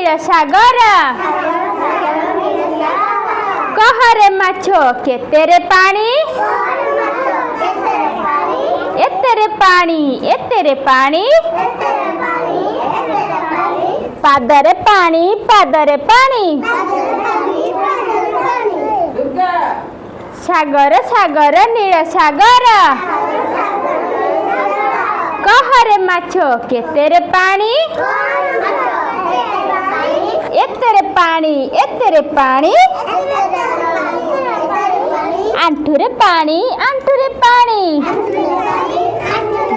नील सागर कहरे माछो केतेरे पानी एतेरे पानी पादरे पानी सागर सागर नील सागर कहरे माछो केतेरे पानी एतेरे पानी आंठुरे पानी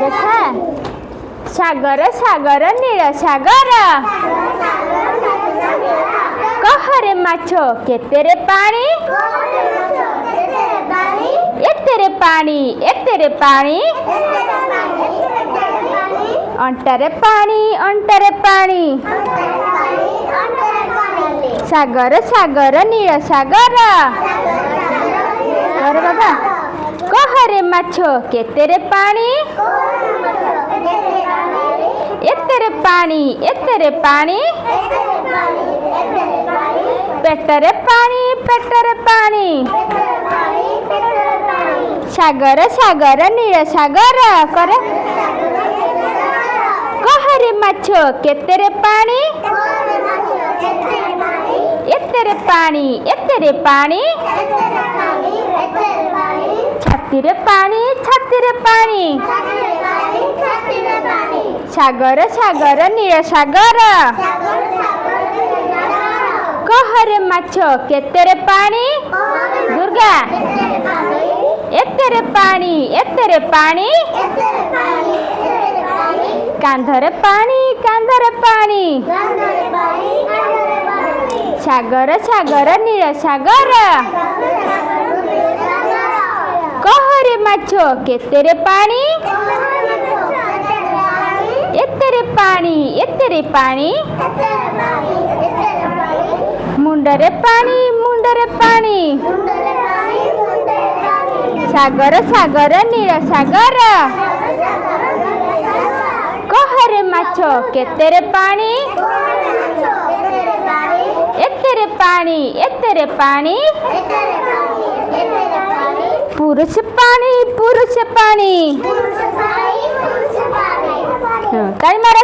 देखा सागर सागर नील सागर कहरे माछो केतेरे पानी एतेरे पानी अंटरे पानी सागर सागर नील सागर अरे बाबा कहरे माछो केतेरे पानी एतेरे पानी पेटरे पानी सागर सागर नील सागर करे कहरे माछो केतेरे पानी एतेरे पानी छातीरे पानी सागर सागर नील सागर कहरे माछो केतेरे पानी दुर्गा एतेरे पानी कांधरे पानी सागर सागर नील सागर कहरे माछो केतेरे पानी एतेरे पानी मुंडरे पानी सागर सागर नील सागर कहरे माछो केतेरे पानी एतेरे पानी पुरुष पानी ताली मारा।